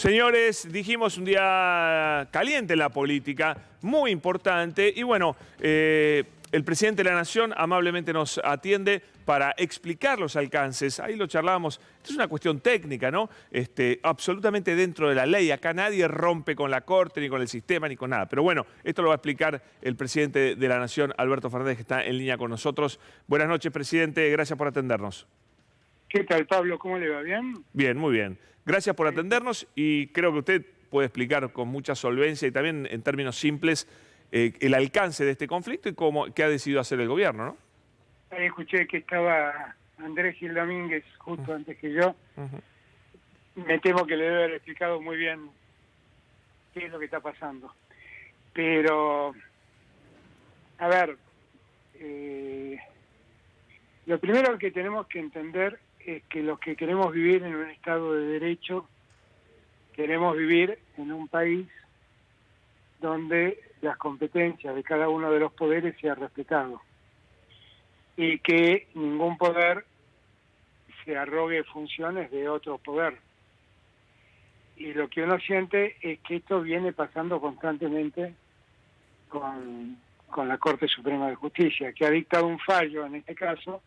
Señores, dijimos un día caliente en la política, muy importante, y bueno, el presidente de la Nación amablemente nos atiende para explicar los alcances. Ahí lo charlábamos, esto es una cuestión técnica, ¿no? Absolutamente dentro de la ley, acá nadie rompe con la Corte, ni con el sistema, ni con nada. Pero bueno, esto lo va a explicar el presidente de la Nación, Alberto Fernández, que está en línea con nosotros. Buenas noches, presidente, gracias por atendernos. ¿Qué tal, Pablo? ¿Cómo le va? ¿Bien? Bien, muy bien. Gracias por atendernos y creo que usted puede explicar con mucha solvencia y también en términos simples el alcance de este conflicto y qué ha decidido hacer el gobierno, ¿no? Ahí escuché que estaba Andrés Gil Domínguez justo antes que yo. Me temo que le debe haber explicado muy bien qué es lo que está pasando. Pero, a ver, lo primero que tenemos que entender es que los que queremos vivir en un Estado de Derecho, queremos vivir en un país donde las competencias de cada uno de los poderes sean respetados y que ningún poder se arrogue funciones de otro poder. Y lo que uno siente es que esto viene pasando constantemente con la Corte Suprema de Justicia, que ha dictado un fallo, en este caso,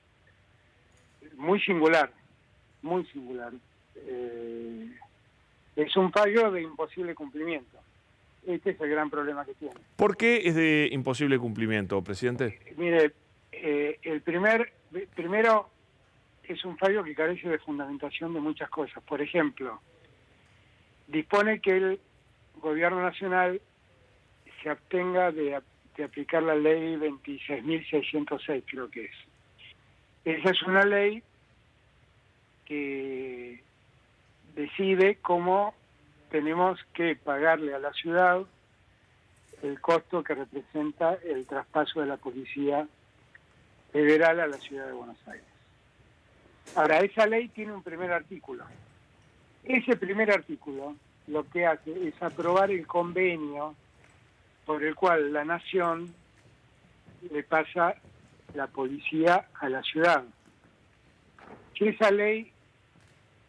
muy singular, muy singular. Es un fallo de imposible cumplimiento. Este es el gran problema que tiene. ¿Por qué es de imposible cumplimiento, presidente? Mire, primero es un fallo que carece de fundamentación de muchas cosas. Por ejemplo, dispone que el gobierno nacional se abstenga de aplicar la ley 26.606, creo que es. Esa es una ley que decide cómo tenemos que pagarle a la ciudad el costo que representa el traspaso de la policía federal a la ciudad de Buenos Aires. Ahora, esa ley tiene un primer artículo. Ese primer artículo lo que hace es aprobar el convenio por el cual la Nación le pasa la policía a la ciudad. Si esa ley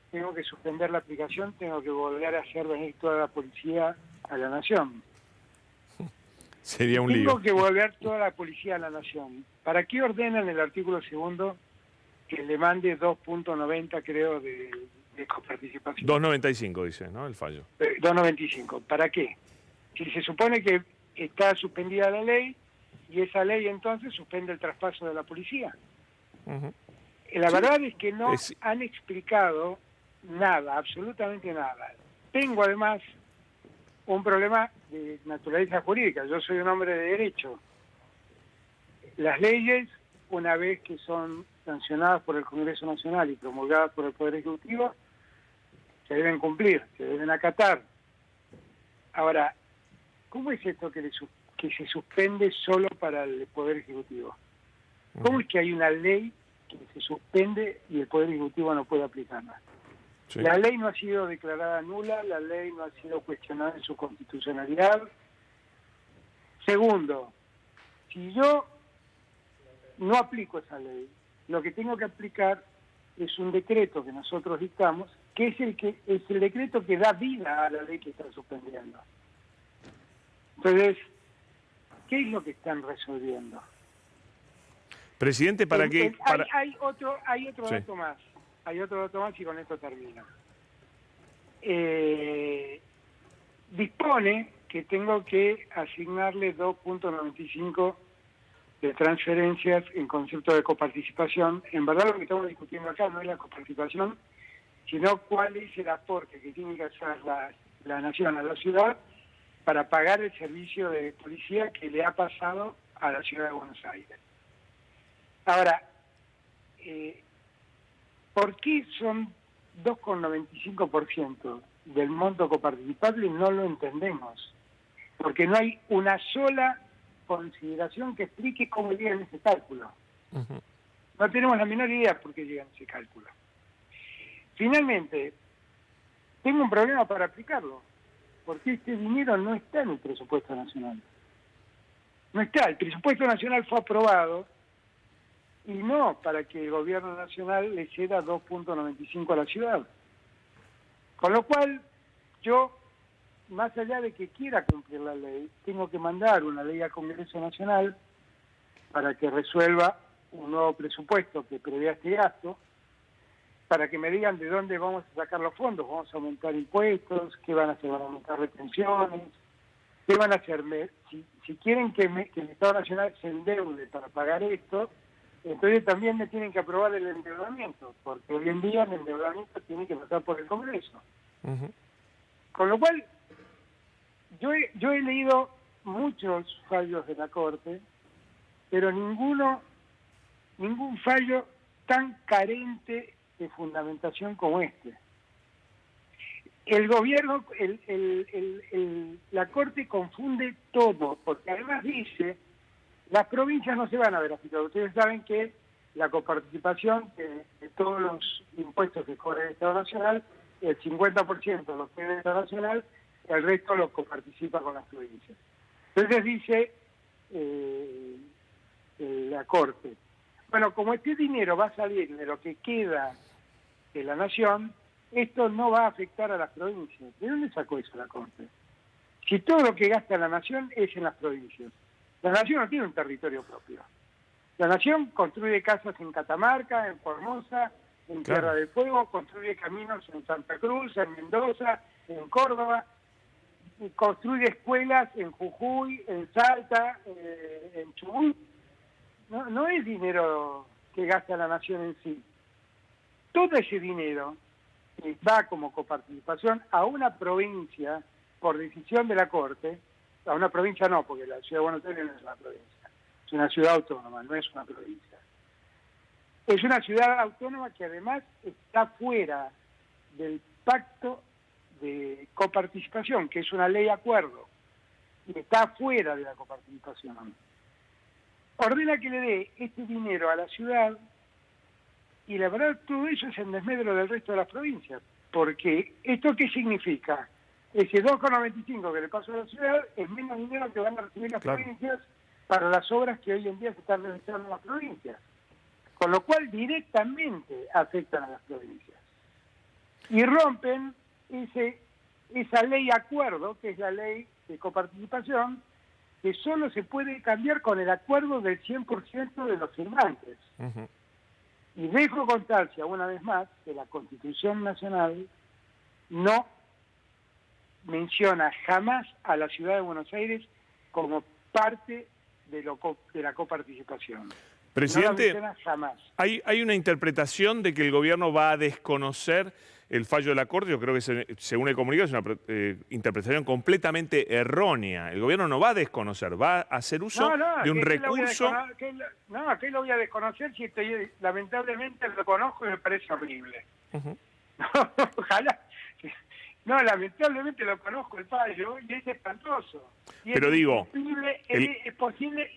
tengo que suspender la aplicación, tengo que volver a hacer venir toda la policía a la Nación. Sería un lío. Tengo que volver toda la policía a la Nación. ¿Para qué ordenan el artículo segundo que le mande 2.90, creo, de coparticipación? 2.95 dice, ¿no? El fallo. 2.95. ¿Para qué? Si se supone que está suspendida la ley y esa ley entonces suspende el traspaso de la policía. La verdad es que no han explicado nada, absolutamente nada. Tengo además un problema de naturaleza jurídica. Yo soy un hombre de derecho. Las leyes, una vez que son sancionadas por el Congreso Nacional y promulgadas por el Poder Ejecutivo, se deben cumplir, se deben acatar. Ahora, ¿cómo es esto que se suspende solo para el Poder Ejecutivo? ¿Cómo es que hay una ley que se suspende y el Poder Ejecutivo no puede aplicarla? Sí. La ley no ha sido declarada nula, la ley no ha sido cuestionada en su constitucionalidad. Segundo, si yo no aplico esa ley, lo que tengo que aplicar es un decreto que nosotros dictamos, que es el decreto que da vida a la ley que están suspendiendo. Entonces, ¿qué es lo que están resolviendo? Presidente, ¿para qué? Hay otro dato más. Hay otro dato más y con esto termino. Dispone que tengo que asignarle 2.95 de transferencias en concepto de coparticipación. En verdad lo que estamos discutiendo acá no es la coparticipación, sino cuál es el aporte que tiene que hacer la Nación a la ciudad para pagar el servicio de policía que le ha pasado a la ciudad de Buenos Aires. Ahora, ¿por qué son 2,95% del monto coparticipable? No lo entendemos. Porque no hay una sola consideración que explique cómo llegan a ese cálculo. No tenemos la menor idea por qué llegan a ese cálculo. Finalmente, tengo un problema para aplicarlo, porque este dinero no está en el presupuesto nacional. No está. El presupuesto nacional fue aprobado y no para que el gobierno nacional le ceda 2.95 a la ciudad. Con lo cual, yo, más allá de que quiera cumplir la ley, tengo que mandar una ley al Congreso Nacional para que resuelva un nuevo presupuesto que prevea este gasto, para que me digan de dónde vamos a sacar los fondos, vamos a aumentar impuestos, qué van a hacer, van a aumentar retenciones, qué van a hacer. Si quieren que el Estado Nacional se endeude para pagar esto, entonces también me tienen que aprobar el endeudamiento, porque hoy en día el endeudamiento tiene que pasar por el Congreso. Con lo cual, yo he leído muchos fallos de la Corte, pero ningún fallo tan carente de fundamentación como este. El gobierno, la Corte confunde todo, porque además dice, las provincias no se van a ver afectadas. Ustedes saben que la coparticipación de todos los impuestos que cobra el Estado Nacional, el 50% los tiene el Estado Nacional, el resto lo coparticipa con las provincias. Entonces dice la Corte, bueno, como este dinero va a salir de lo que queda de la Nación, esto no va a afectar a las provincias. ¿De dónde sacó eso la Corte? Si todo lo que gasta la Nación es en las provincias. La Nación no tiene un territorio propio. La Nación construye casas en Catamarca, en Formosa, en Tierra del Fuego, construye caminos en Santa Cruz, en Mendoza, en Córdoba, y construye escuelas en Jujuy, en Salta, en Chubut. No es dinero que gasta la Nación en sí. Todo ese dinero va como coparticipación a una provincia por decisión de la Corte, a una provincia no, porque la Ciudad de Buenos Aires no es una provincia, es una ciudad autónoma, no es una provincia. Es una ciudad autónoma que además está fuera del pacto de coparticipación, que es una ley acuerdo, y está fuera de la coparticipación. Ordena que le dé este dinero a la ciudad, y la verdad todo eso es en desmedro del resto de las provincias, porque ¿esto qué significa? Ese 2,95 que le pasó a la ciudad es menos dinero que van a recibir las provincias para las obras que hoy en día se están realizando en las provincias, con lo cual directamente afectan a las provincias y rompen esa ley acuerdo, que es la ley de coparticipación, que solo se puede cambiar con el acuerdo del 100% de los firmantes. Y dejo constancia, una vez más, que la Constitución Nacional no menciona jamás a la Ciudad de Buenos Aires como parte de la coparticipación. Presidente, no la menciona jamás. Hay una interpretación de que el gobierno va a desconocer el fallo de la Corte. Yo creo que según el comunicado es una interpretación completamente errónea. El gobierno no va a desconocer, va a hacer uso de un recurso. ¿Qué lo voy a desconocer si lamentablemente lo conozco y me parece horrible? Ojalá. No, lamentablemente lo conozco el fallo y es espantoso. Y pero digo,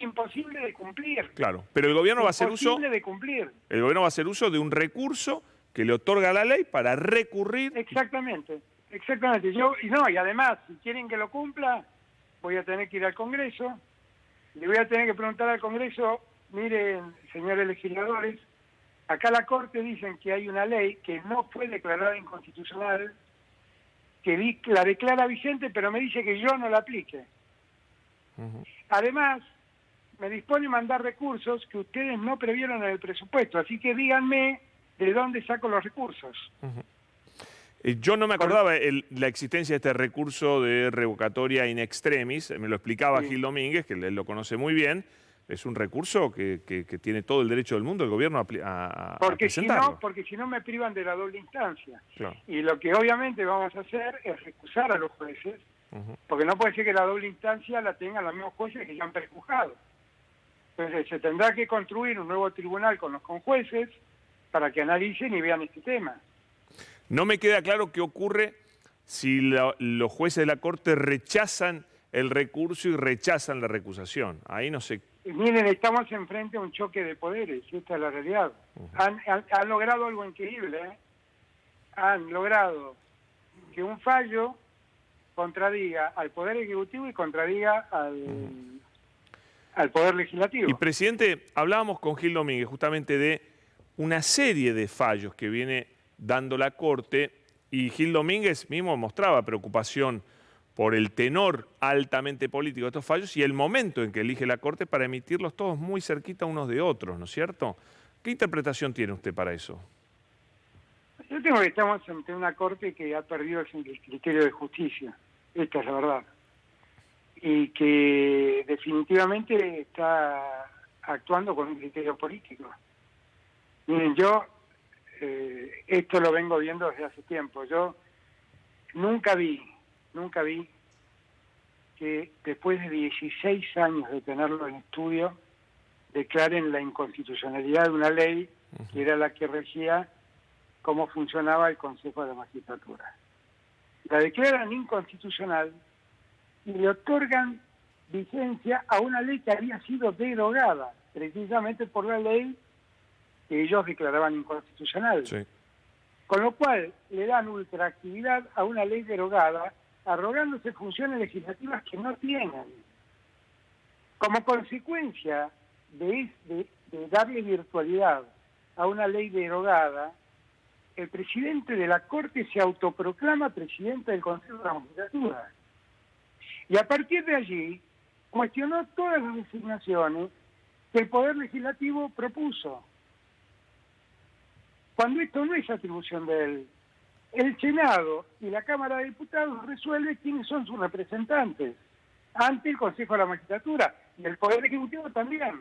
imposible de cumplir. Claro, pero el gobierno va a hacer uso. Imposible de cumplir. El gobierno va a hacer uso de un recurso que le otorga la ley para recurrir. Exactamente. Y además, si quieren que lo cumpla, voy a tener que ir al Congreso. Le voy a tener que preguntar al Congreso, miren, señores legisladores, acá la Corte dicen que hay una ley que no fue declarada inconstitucional, que la declara vigente, pero me dice que yo no la aplique. Además, me dispone a mandar recursos que ustedes no previeron en el presupuesto, así que díganme de dónde saco los recursos. Yo no me acordaba la existencia de este recurso de revocatoria in extremis, me lo explicaba Gil Domínguez, que él lo conoce muy bien. Es un recurso que tiene todo el derecho del mundo el gobierno a presentarlo. Porque si no me privan de la doble instancia. Claro. Y lo que obviamente vamos a hacer es recusar a los jueces, porque no puede ser que la doble instancia la tengan los mismos jueces que ya han prejuzgado. Entonces se tendrá que construir un nuevo tribunal con los conjueces para que analicen y vean este tema. No me queda claro qué ocurre si los jueces de la Corte rechazan el recurso y rechazan la recusación. Ahí no sé. Miren, estamos enfrente a un choque de poderes, esta es la realidad. Han logrado algo increíble, ¿eh? Han logrado que un fallo contradiga al Poder Ejecutivo y contradiga al Poder Legislativo. Y, presidente, hablábamos con Gil Domínguez justamente de una serie de fallos que viene dando la Corte Y Gil Domínguez mismo mostraba preocupación por el tenor altamente político de estos fallos y el momento en que elige la Corte para emitirlos todos muy cerquita unos de otros, ¿no es cierto? ¿Qué interpretación tiene usted para eso? Yo tengo que estamos ante una Corte que ha perdido el criterio de justicia, esta es la verdad, y que definitivamente está actuando con un criterio político. Miren, yo esto lo vengo viendo desde hace tiempo. Yo nunca vi que después de 16 años de tenerlo en estudio, declaren la inconstitucionalidad de una ley que era la que regía cómo funcionaba el Consejo de la Magistratura. La declaran inconstitucional y le otorgan vigencia a una ley que había sido derogada, precisamente por la ley que ellos declaraban inconstitucional. Sí. Con lo cual le dan ultraactividad a una ley derogada, arrogándose funciones legislativas que no tienen. Como consecuencia de darle virtualidad a una ley derogada, el presidente de la Corte se autoproclama presidente del Consejo de la Magistratura. Y a partir de allí, cuestionó todas las designaciones que el Poder Legislativo propuso. Cuando esto no es atribución de él, el Senado y la Cámara de Diputados resuelven quiénes son sus representantes ante el Consejo de la Magistratura y el Poder Ejecutivo también.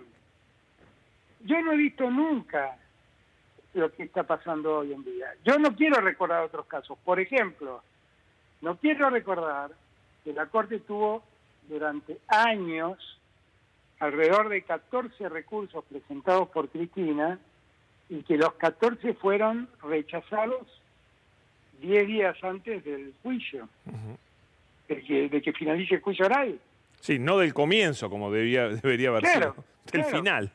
Yo no he visto nunca lo que está pasando hoy en día. Yo no quiero recordar otros casos. Por ejemplo, no quiero recordar que la Corte tuvo durante años alrededor de 14 recursos presentados por Cristina y que los 14 fueron rechazados 10 días antes del juicio, de que finalice el juicio oral. Sí, no del comienzo, como debería haber sido, del final.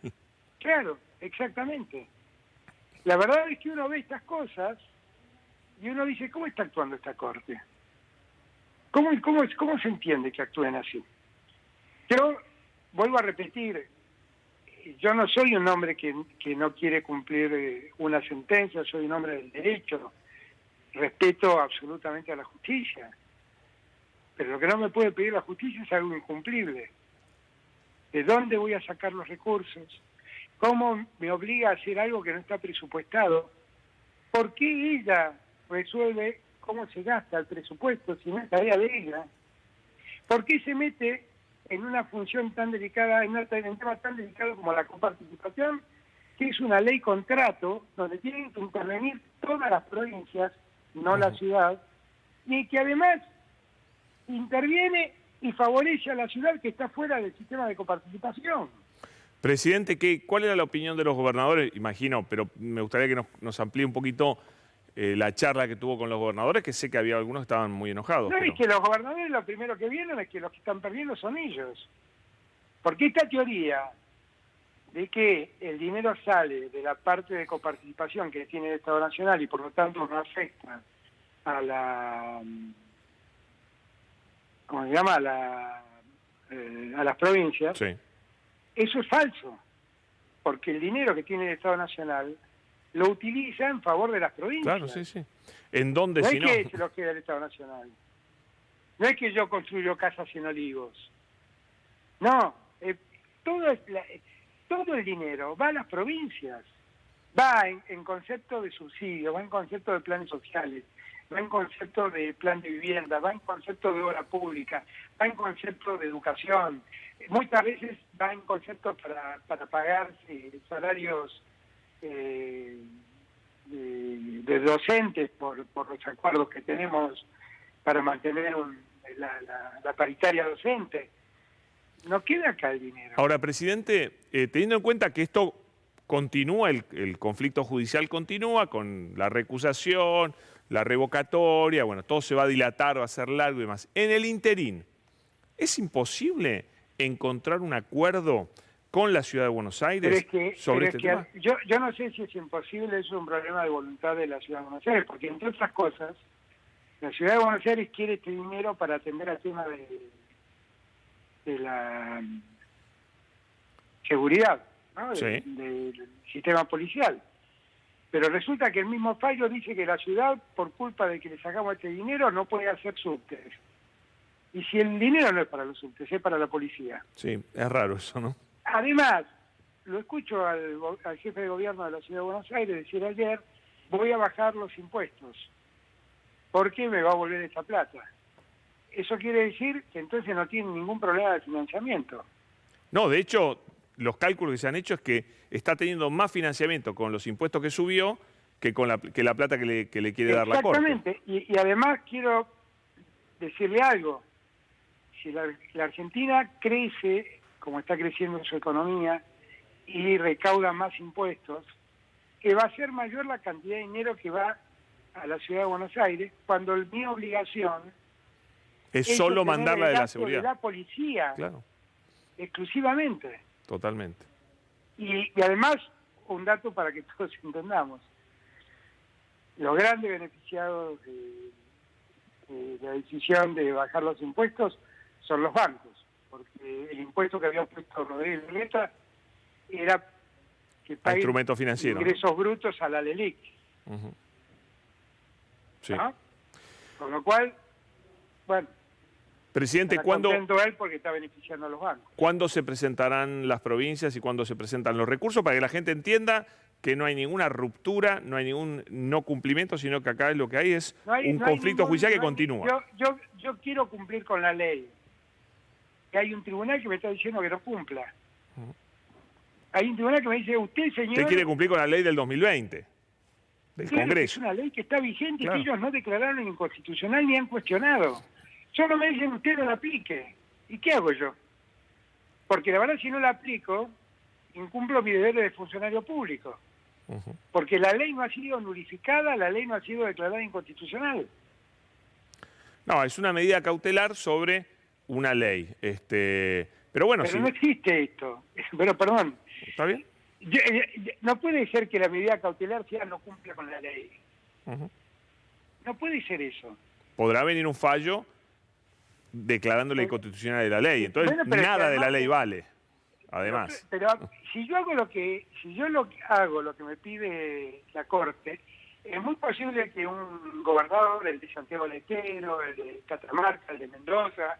Claro, exactamente. La verdad es que uno ve estas cosas y uno dice, ¿cómo está actuando esta Corte? ¿Cómo se entiende que actúen así? Yo vuelvo a repetir, yo no soy un hombre que no quiere cumplir una sentencia, soy un hombre del derecho, respeto absolutamente a la justicia, pero lo que no me puede pedir la justicia es algo incumplible. ¿De dónde voy a sacar los recursos? ¿Cómo me obliga a hacer algo que no está presupuestado? ¿Por qué ella resuelve cómo se gasta el presupuesto si no es tarea de ella? ¿Por qué se mete en una función tan delicada, en un tema tan delicado como la coparticipación, que es una ley contrato, donde tienen que intervenir todas las provincias, no la ciudad, y que además interviene y favorece a la ciudad que está fuera del sistema de coparticipación? Presidente, ¿cuál era la opinión de los gobernadores? Imagino, pero me gustaría que nos amplíe un poquito la charla que tuvo con los gobernadores, que sé que había algunos que estaban muy enojados. No, es que los gobernadores lo primero que vieron es que los que están perdiendo son ellos. Porque esta teoría de que el dinero sale de la parte de coparticipación que tiene el Estado Nacional y por lo tanto no afecta a la... ¿cómo se llama? A las provincias, sí. Eso es falso. Porque el dinero que tiene el Estado Nacional lo utiliza en favor de las provincias. Claro, sí, sí. ¿En dónde no si es no? que se lo queda el Estado Nacional. No es que yo construyo casas en Olivos. No, todo el dinero va a las provincias. Va en concepto de subsidio, va en concepto de planes sociales, va en concepto de plan de vivienda, va en concepto de obra pública, va en concepto de educación. Muchas veces va en concepto para pagar salarios de docentes por los acuerdos que tenemos para mantener la paritaria docente. No queda acá el dinero. Ahora, presidente, teniendo en cuenta que esto continúa, el conflicto judicial continúa con la recusación, la revocatoria, bueno, todo se va a dilatar, va a ser largo y demás. En el interín, ¿es imposible encontrar un acuerdo con la Ciudad de Buenos Aires sobre este tema? Yo no sé si es imposible, es un problema de voluntad de la Ciudad de Buenos Aires, porque entre otras cosas, la Ciudad de Buenos Aires quiere este dinero para atender al tema de la seguridad, ¿no? Sí. Del sistema policial. Pero resulta que el mismo fallo dice que la ciudad, por culpa de que le sacamos este dinero, no puede hacer subtes. Y si el dinero no es para los subtes, es para la policía. Sí, es raro eso, ¿no? Además, lo escucho al jefe de gobierno de la Ciudad de Buenos Aires decir ayer, voy a bajar los impuestos, porque me va a volver esta plata. Eso quiere decir que entonces no tiene ningún problema de financiamiento. No, de hecho, los cálculos que se han hecho es que está teniendo más financiamiento con los impuestos que subió que con la plata que le quiere dar la Corte. Exactamente, y además quiero decirle algo. Si la Argentina crece, como está creciendo su economía, y recauda más impuestos, va a ser mayor la cantidad de dinero que va a la Ciudad de Buenos Aires, cuando mi obligación es solo mandarla de la seguridad. De la policía, claro, exclusivamente. Totalmente. Y además, un dato para que todos entendamos. Los grandes beneficiados de la decisión de bajar los impuestos son los bancos, porque el impuesto que había puesto Rodríguez Larreta era que paguen instrumento financiero, ingresos brutos a la LELIC. Sí. ¿No? Con lo cual, bueno, presidente, está contento él porque está beneficiando a los bancos. ¿Cuándo se presentarán las provincias y cuándo se presentan los recursos? Para que la gente entienda que no hay ninguna ruptura, no hay ningún no cumplimiento, sino que acá lo que hay es un conflicto judicial que continúa. Yo quiero cumplir con la ley. Y hay un tribunal que me está diciendo que no cumpla. Hay un tribunal que me dice, usted, señor... Usted quiere cumplir con la ley del 2020, del Congreso. Es una ley que está vigente, claro, y que ellos no declararon inconstitucional ni han cuestionado. Solo me dicen, usted no la aplique. ¿Y qué hago yo? Porque la verdad, si no la aplico, incumplo mi deber de funcionario público. Porque la ley no ha sido nulificada, la ley no ha sido declarada inconstitucional. No, es una medida cautelar sobre una ley. Pero bueno, pero no existe esto. Pero perdón. ¿Está bien? No puede ser que la medida cautelar sea no cumpla con la ley. No puede ser eso. Podrá venir un fallo declarando la inconstitucionalidad de la ley. Entonces, bueno, nada de la ley vale. Además. Pero si yo hago lo que me pide la Corte, es muy posible que un gobernador, el de Santiago del Estero, el de Catamarca, el de Mendoza,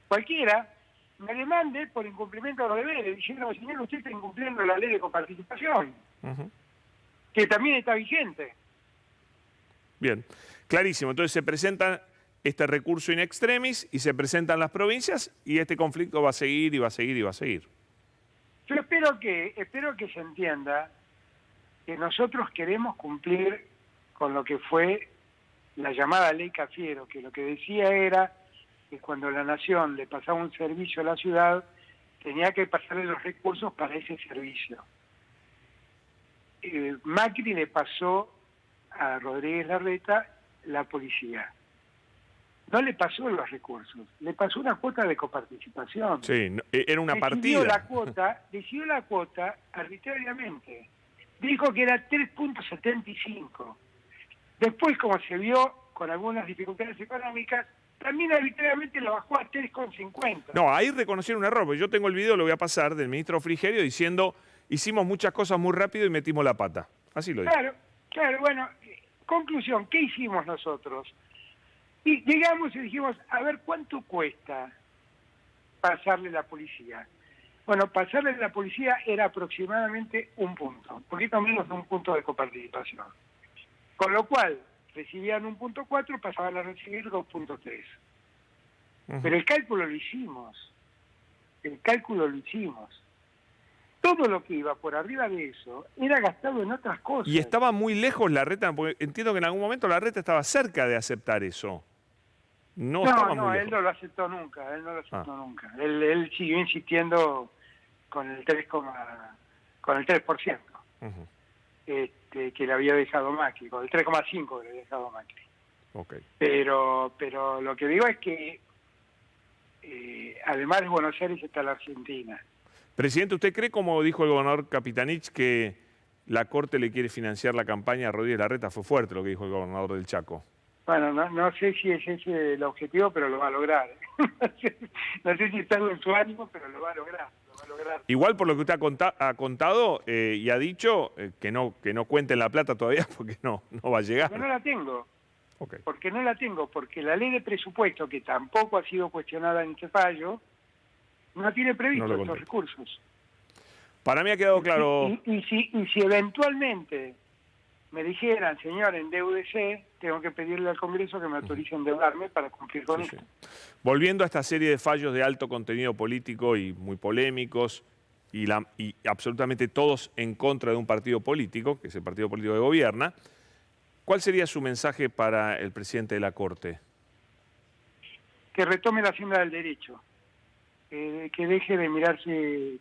cualquiera, me demande por incumplimiento de los deberes, diciendo, señor, usted está incumpliendo la ley de coparticipación, que también está vigente. Bien, clarísimo. Entonces se presenta este recurso in extremis y se presentan las provincias y este conflicto va a seguir y va a seguir y va a seguir. Yo espero que se entienda que nosotros queremos cumplir con lo que fue la llamada ley Cafiero, que lo que decía era que cuando la nación le pasaba un servicio a la ciudad, tenía que pasarle los recursos para ese servicio. Macri le pasó a Rodríguez Larreta la policía. No le pasó los recursos, le pasó una cuota de coparticipación. Sí, era una partida. Decidió la cuota arbitrariamente. Dijo que era 3.75. Después, como se vio con algunas dificultades económicas, también arbitrariamente la bajó a 3,50. No, ahí reconocieron un error, porque yo tengo el video, lo voy a pasar, del ministro Frigerio diciendo, hicimos muchas cosas muy rápido y metimos la pata. Así lo dijo. Claro, bueno, conclusión, ¿qué hicimos nosotros? Y llegamos y dijimos, a ver, ¿cuánto cuesta pasarle la policía? Bueno, pasarle la policía era aproximadamente un punto, un poquito menos de un punto de coparticipación. Con lo cual, recibían 1.4, pasaban a recibir 2.3. Pero el cálculo lo hicimos. Todo lo que iba por arriba de eso era gastado en otras cosas. Y estaba muy lejos Larreta, porque entiendo que en algún momento Larreta estaba cerca de aceptar eso. No, él no lo aceptó nunca, nunca. Él siguió insistiendo con el 3%, que le había dejado Macri, con el 3,5 que le había dejado Macri. Okay. Pero lo que digo es que además de Buenos Aires está la Argentina. Presidente, ¿usted cree, como dijo el gobernador Capitanich, que la Corte le quiere financiar la campaña a Rodríguez Larreta? Fue fuerte lo que dijo el gobernador del Chaco. Bueno, no sé si es ese el objetivo, pero lo va a lograr. No sé si está en su ánimo, pero lo va a lograr. va a lograr. Igual por lo que usted ha contado y ha dicho, que no cuenten la plata todavía porque no va a llegar. Pero no la tengo. Okay. Porque no la tengo, porque la ley de presupuesto, que tampoco ha sido cuestionada en este fallo, no tiene previsto estos recursos. Para mí ha quedado claro. Y si eventualmente me dijeran, señor, endeúdese, tengo que pedirle al Congreso que me autorice a endeudarme para cumplir con esto. Sí. Volviendo a esta serie de fallos de alto contenido político y muy polémicos, y absolutamente todos en contra de un partido político, que es el partido político que gobierna, ¿cuál sería su mensaje para el presidente de la Corte? Que retome la senda del derecho, que deje de mirarse,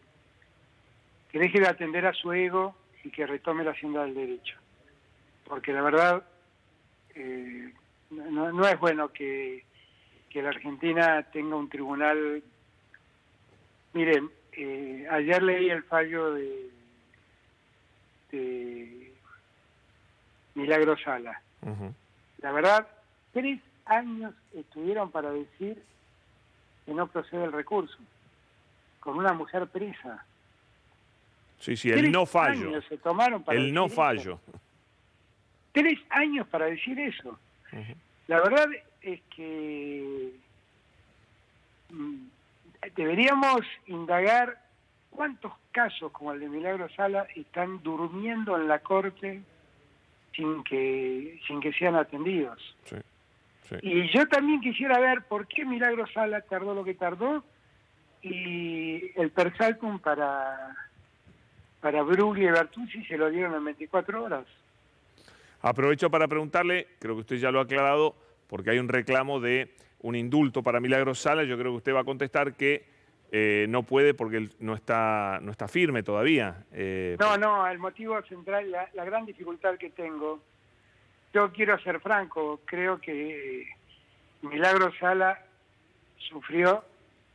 que deje de atender a su ego y que retome la senda del derecho. Porque la verdad no es bueno que la Argentina tenga un tribunal. Miren, ayer leí el fallo de Milagro Sala. La verdad, 3 años estuvieron para decir que no procede el recurso, con una mujer presa. Sí, el no fallo. Años se tomaron para el no decir fallo. Eso. 3 años para decir eso. La verdad es que deberíamos indagar cuántos casos como el de Milagro Sala están durmiendo en la Corte sin que sean atendidos. Sí. Y yo también quisiera ver por qué Milagro Sala tardó lo que tardó y el per saltum para Bruglia y Bertuzzi se lo dieron en 24 horas. Aprovecho para preguntarle, creo que usted ya lo ha aclarado, porque hay un reclamo de un indulto para Milagro Sala. Yo creo que usted va a contestar que no puede porque él no está firme todavía. No, el motivo central, la gran dificultad que tengo, yo quiero ser franco, creo que Milagro Sala sufrió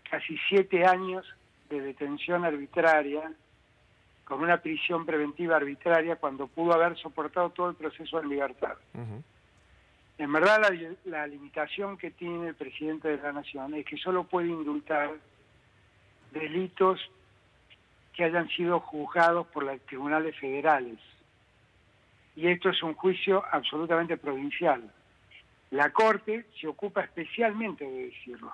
casi 7 años de detención arbitraria, con una prisión preventiva arbitraria, cuando pudo haber soportado todo el proceso en libertad. En verdad, la limitación que tiene el presidente de la Nación es que solo puede indultar delitos que hayan sido juzgados por los tribunales federales. Y esto es un juicio absolutamente provincial. La Corte se ocupa especialmente de decirlo,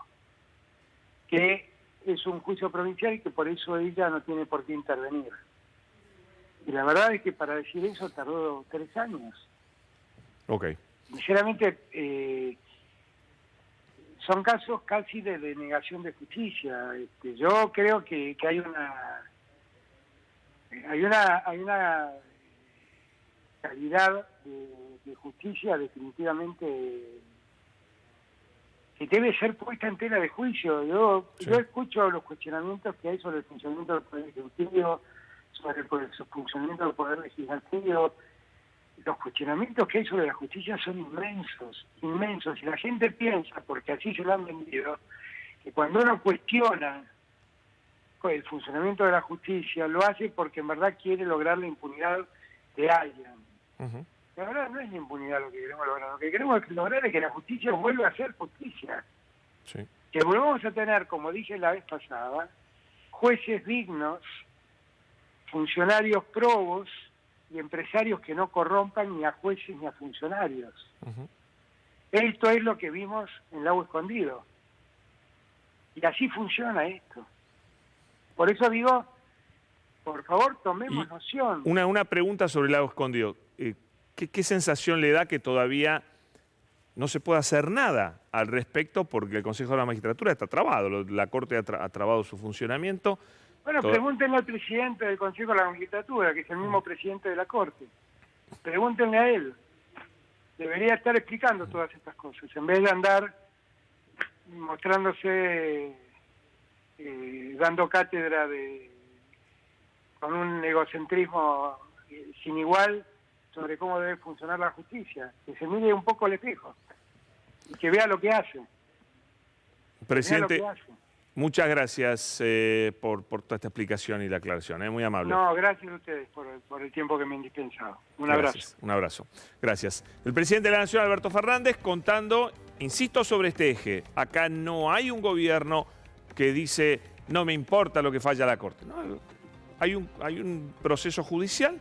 que es un juicio provincial y que por eso ella no tiene por qué intervenir. Y la verdad es que para decir eso tardó 3 años. Sinceramente, son casos casi de denegación de justicia. Yo creo que hay una calidad de justicia definitivamente que debe ser puesta en tela de juicio. Yo escucho los cuestionamientos que hay sobre el funcionamiento del Poder Ejecutivo, sobre el funcionamiento del Poder Legislativo. Los cuestionamientos que hay sobre la justicia son inmensos. Y la gente piensa, porque así se lo han vendido, que cuando uno cuestiona el funcionamiento de la justicia, lo hace porque en verdad quiere lograr la impunidad de alguien. La verdad no es la impunidad lo que queremos lograr. Lo que queremos lograr es que la justicia vuelva a ser justicia. Que volvamos a tener, como dije la vez pasada, jueces dignos, funcionarios probos y empresarios que no corrompan ni a jueces ni a funcionarios. Esto es lo que vimos en Lago Escondido. Y así funciona esto. Por eso digo, por favor, tomemos noción. Una pregunta sobre el Lago Escondido. ¿Qué sensación le da que todavía no se puede hacer nada al respecto porque el Consejo de la Magistratura está trabado? La Corte ha trabado su funcionamiento. Bueno, pregúntenle al presidente del Consejo de la Magistratura, que es el mismo presidente de la Corte. Pregúntenle a él. Debería estar explicando todas estas cosas, en vez de andar mostrándose, dando cátedra con un egocentrismo sin igual sobre cómo debe funcionar la justicia. Que se mire un poco al espejo y que vea lo que hace. Presidente, muchas gracias por toda esta explicación y la aclaración, muy amable. No, gracias a ustedes por el tiempo que me han dispensado. Un abrazo. Un abrazo. Gracias. El presidente de la Nación, Alberto Fernández, contando, insisto, sobre este eje. Acá no hay un gobierno que dice no me importa lo que falla la Corte. No, hay un proceso judicial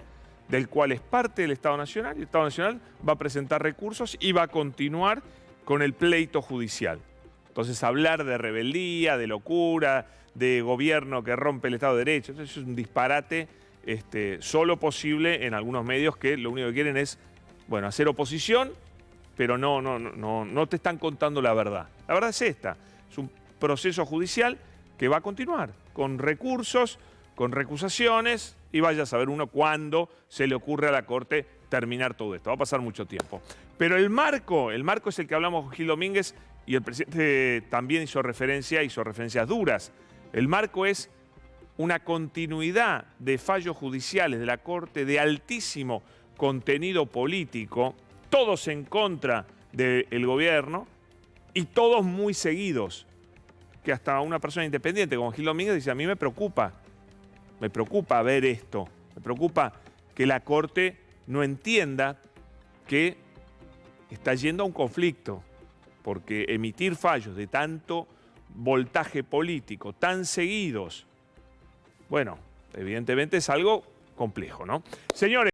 del cual es parte del Estado Nacional, y el Estado Nacional va a presentar recursos y va a continuar con el pleito judicial. Entonces, hablar de rebeldía, de locura, de gobierno que rompe el Estado de Derecho, eso es un disparate solo posible en algunos medios que lo único que quieren es, bueno, hacer oposición, pero no te están contando la verdad. La verdad es esta, es un proceso judicial que va a continuar con recursos, con recusaciones, y vaya a saber uno cuándo se le ocurre a la Corte terminar todo esto. Va a pasar mucho tiempo. Pero el marco es el que hablamos con Gil Domínguez, y el presidente también hizo referencias duras. El marco es una continuidad de fallos judiciales de la Corte de altísimo contenido político, todos en contra del gobierno y todos muy seguidos, que hasta una persona independiente como Gil Domínguez dice: a mí me preocupa ver esto, me preocupa que la Corte no entienda que está yendo a un conflicto, porque emitir fallos de tanto voltaje político, tan seguidos, bueno, evidentemente es algo complejo, ¿no? Señores.